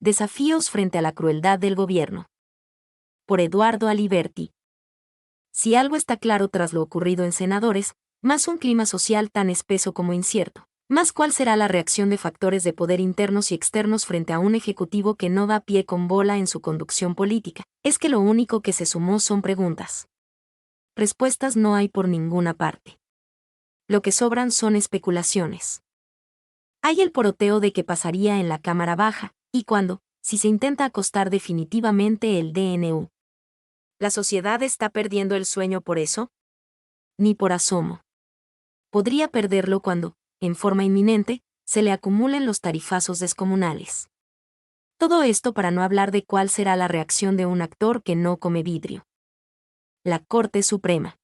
Desafíos frente a la crueldad del gobierno. Por Eduardo Aliberti. Si algo está claro tras lo ocurrido en Senadores, más un clima social tan espeso como incierto, más cuál será la reacción de factores de poder internos y externos frente a un ejecutivo que no da pie con bola en su conducción política, es que lo único que se sumó son preguntas. Respuestas no hay por ninguna parte. Lo que sobran son especulaciones. Hay el poroteo de qué pasaría en la Cámara Baja, y cuándo, si se intenta acostar definitivamente el DNU. ¿La sociedad está perdiendo el sueño por eso? Ni por asomo. Podría perderlo cuando, en forma inminente, se le acumulen los tarifazos descomunales. Todo esto para no hablar de cuál será la reacción de un actor que no come vidrio. La Corte Suprema.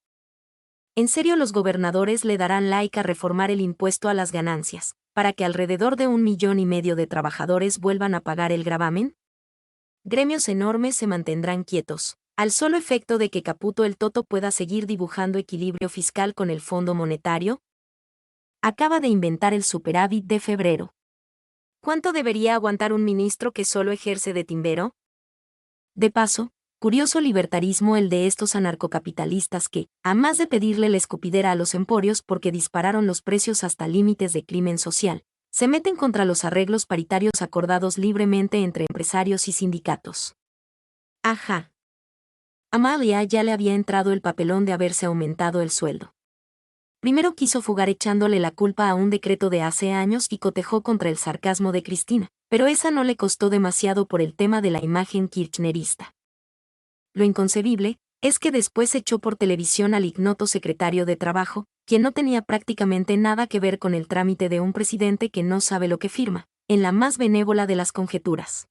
¿En serio los gobernadores le darán like a reformar el impuesto a las ganancias, para que alrededor de 1,5 millones de trabajadores vuelvan a pagar el gravamen? Gremios enormes se mantendrán quietos, al solo efecto de que Caputo el Toto pueda seguir dibujando equilibrio fiscal con el Fondo Monetario. Acaba de inventar el superávit de febrero. ¿Cuánto debería aguantar un ministro que solo ejerce de timbero? De paso, curioso libertarismo el de estos anarcocapitalistas que, a más de pedirle la escupidera a los emporios porque dispararon los precios hasta límites de crimen social, se meten contra los arreglos paritarios acordados libremente entre empresarios y sindicatos. Ajá. Amalia ya le había entrado el papelón de haberse aumentado el sueldo. Primero quiso fugar echándole la culpa a un decreto de hace años y cotejó contra el sarcasmo de Cristina, pero esa no le costó demasiado por el tema de la imagen kirchnerista. Lo inconcebible es que después echó por televisión al ignoto secretario de Trabajo, quien no tenía prácticamente nada que ver con el trámite de un presidente que no sabe lo que firma, en la más benévola de las conjeturas.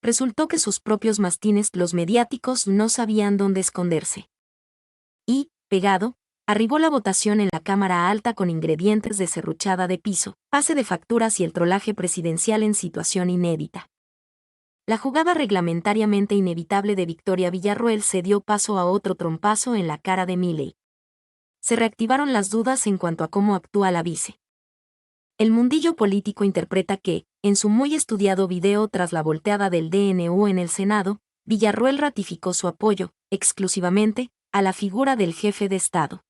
Resultó que sus propios mastines, los mediáticos, no sabían dónde esconderse. Y, pegado, arribó la votación en la Cámara Alta con ingredientes de serruchada de piso, pase de facturas y el trolaje presidencial en situación inédita. La jugada reglamentariamente inevitable de Victoria Villarroel se dio paso a otro trompazo en la cara de Milei. Se reactivaron las dudas en cuanto a cómo actúa la vice. El mundillo político interpreta que, en su muy estudiado video tras la volteada del DNU en el Senado, Villarroel ratificó su apoyo, exclusivamente, a la figura del jefe de Estado.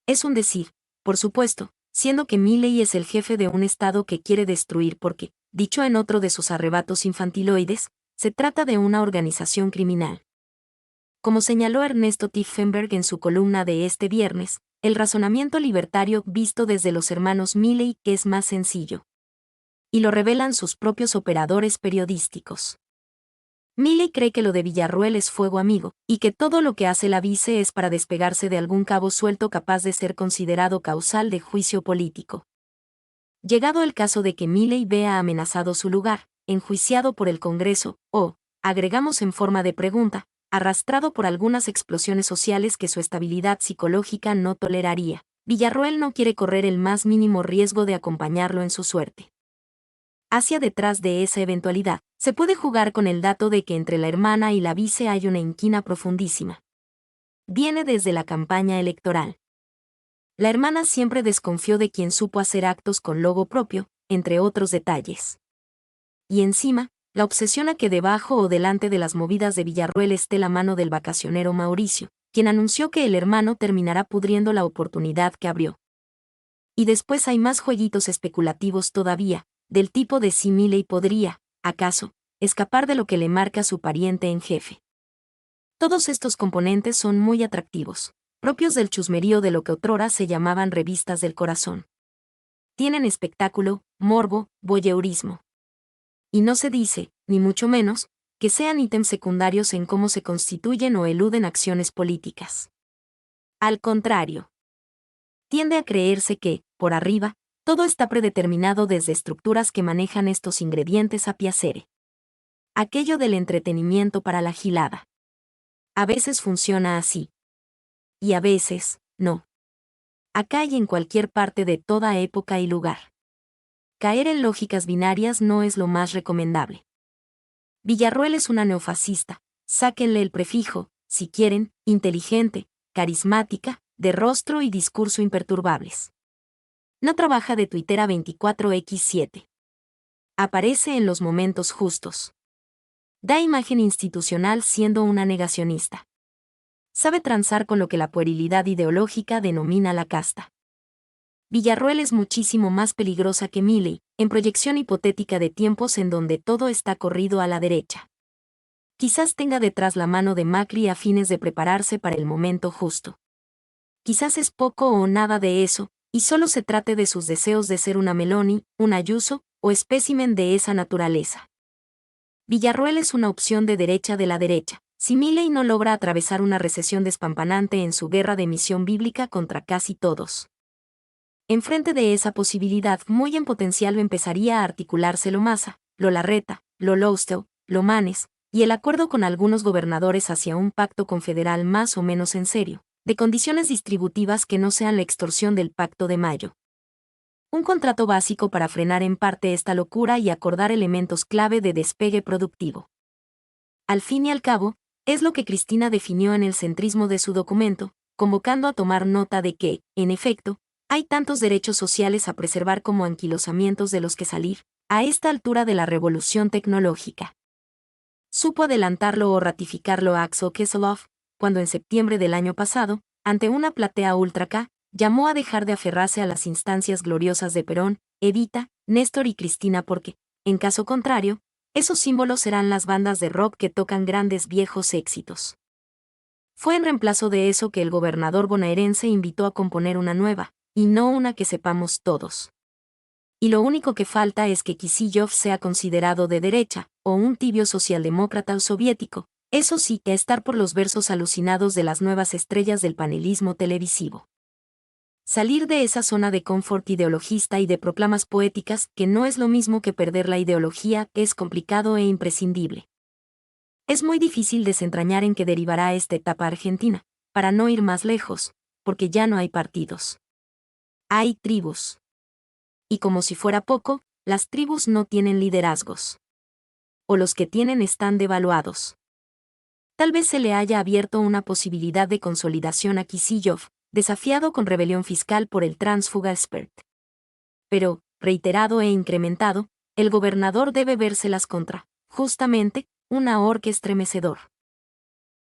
Es un decir, por supuesto, siendo que Milei es el jefe de un Estado que quiere destruir porque, dicho en otro de sus arrebatos infantiloides, se trata de una organización criminal. Como señaló Ernesto Tiefenberg en su columna de este viernes, el razonamiento libertario visto desde los hermanos Milei que es más sencillo. Y lo revelan sus propios operadores periodísticos. Milei cree que lo de Villarroel es fuego amigo, y que todo lo que hace la vice es para despegarse de algún cabo suelto capaz de ser considerado causal de juicio político. Llegado el caso de que Milei vea amenazado su lugar, enjuiciado por el Congreso, o, agregamos en forma de pregunta, arrastrado por algunas explosiones sociales que su estabilidad psicológica no toleraría, Villarroel no quiere correr el más mínimo riesgo de acompañarlo en su suerte. Hacia detrás de esa eventualidad, se puede jugar con el dato de que entre la hermana y la vice hay una inquina profundísima. Viene desde la campaña electoral. La hermana siempre desconfió de quien supo hacer actos con logo propio, entre otros detalles. Y encima, la obsesiona que debajo o delante de las movidas de Villarroel esté la mano del vacacionero Mauricio, quien anunció que el hermano terminará pudriendo la oportunidad que abrió. Y después hay más jueguitos especulativos todavía, del tipo de si Milei podría, acaso, escapar de lo que le marca su pariente en jefe. Todos estos componentes son muy atractivos, propios del chusmerío de lo que otrora se llamaban revistas del corazón. Tienen espectáculo, morbo, voyeurismo. Y no se dice, ni mucho menos, que sean ítems secundarios en cómo se constituyen o eluden acciones políticas. Al contrario. Tiende a creerse que, por arriba, todo está predeterminado desde estructuras que manejan estos ingredientes a piacere. Aquello del entretenimiento para la gilada. A veces funciona así. Y a veces, no. Acá y en cualquier parte de toda época y lugar. Caer en lógicas binarias no es lo más recomendable. Villarroel es una neofascista, sáquenle el prefijo, si quieren, inteligente, carismática, de rostro y discurso imperturbables. No trabaja de tuitera 24x7. Aparece en los momentos justos. Da imagen institucional siendo una negacionista. Sabe transar con lo que la puerilidad ideológica denomina la casta. Villarroel es muchísimo más peligrosa que Milei, en proyección hipotética de tiempos en donde todo está corrido a la derecha. Quizás tenga detrás la mano de Macri a fines de prepararse para el momento justo. Quizás es poco o nada de eso, y solo se trate de sus deseos de ser una Meloni, un Ayuso, o espécimen de esa naturaleza. Villarroel es una opción de derecha de la derecha, si Milei no logra atravesar una recesión despampanante en su guerra de misión bíblica contra casi todos. Enfrente de esa posibilidad muy en potencial empezaría a articularse lo Massa, lo Larreta, lo Loustel, lo Manes, y el acuerdo con algunos gobernadores hacia un pacto confederal más o menos en serio, de condiciones distributivas que no sean la extorsión del Pacto de Mayo. Un contrato básico para frenar en parte esta locura y acordar elementos clave de despegue productivo. Al fin y al cabo, es lo que Cristina definió en el centrismo de su documento, convocando a tomar nota de que, en efecto, hay tantos derechos sociales a preservar como anquilosamientos de los que salir, a esta altura de la revolución tecnológica. Supo adelantarlo o ratificarlo Axel Kicillof, cuando en septiembre del año pasado, ante una platea ultra K, llamó a dejar de aferrarse a las instancias gloriosas de Perón, Evita, Néstor y Cristina porque, en caso contrario, esos símbolos serán las bandas de rock que tocan grandes viejos éxitos. Fue en reemplazo de eso que el gobernador bonaerense invitó a componer una nueva, y no una que sepamos todos. Y lo único que falta es que Kicillof sea considerado de derecha, o un tibio socialdemócrata o soviético, eso sí, que estar por los versos alucinados de las nuevas estrellas del panelismo televisivo. Salir de esa zona de confort ideologista y de proclamas poéticas, que no es lo mismo que perder la ideología, es complicado e imprescindible. Es muy difícil desentrañar en qué derivará esta etapa argentina, para no ir más lejos, porque ya no hay partidos. Hay tribus. Y como si fuera poco, las tribus no tienen liderazgos. O los que tienen están devaluados. Tal vez se le haya abierto una posibilidad de consolidación a Kicillof, desafiado con rebelión fiscal por el tránsfuga Spert. Pero, reiterado e incrementado, el gobernador debe vérselas contra, justamente, un ahorque estremecedor.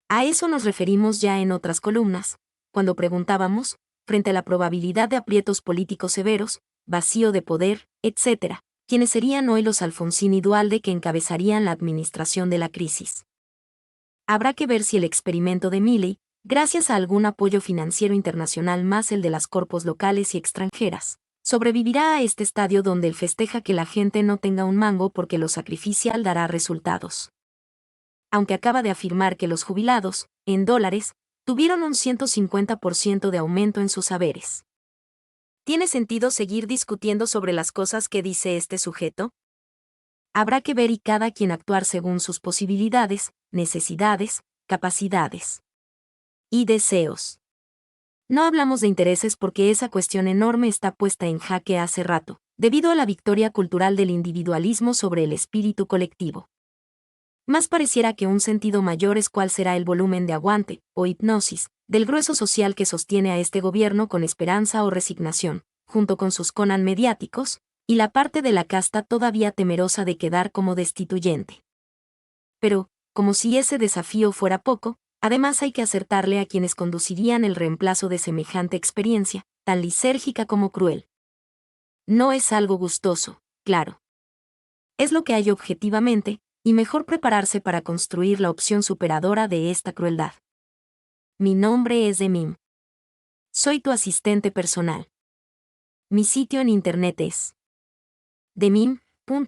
A eso nos referimos ya en otras columnas, cuando preguntábamos, frente a la probabilidad de aprietos políticos severos, vacío de poder, etc., quiénes serían hoy los Alfonsín y Duhalde que encabezarían la administración de la crisis. Habrá que ver si el experimento de Milei, gracias a algún apoyo financiero internacional más el de las corpos locales y extranjeras, sobrevivirá a este estadio donde el festeja que la gente no tenga un mango porque lo sacrificial dará resultados. Aunque acaba de afirmar que los jubilados, en dólares, tuvieron un 150% de aumento en sus haberes. ¿Tiene sentido seguir discutiendo sobre las cosas que dice este sujeto? Habrá que ver y cada quien actuar según sus posibilidades, necesidades, capacidades y deseos. No hablamos de intereses porque esa cuestión enorme está puesta en jaque hace rato, debido a la victoria cultural del individualismo sobre el espíritu colectivo. Más pareciera que un sentido mayor es cuál será el volumen de aguante, o hipnosis, del grueso social que sostiene a este gobierno con esperanza o resignación, junto con sus Conan mediáticos, y la parte de la casta todavía temerosa de quedar como destituyente. Pero, como si ese desafío fuera poco, además hay que acertarle a quienes conducirían el reemplazo de semejante experiencia, tan lisérgica como cruel. No es algo gustoso, claro. Es lo que hay objetivamente, y mejor prepararse para construir la opción superadora de esta crueldad. Mi nombre es Demim. Soy tu asistente personal. Mi sitio en internet es demim.es.tl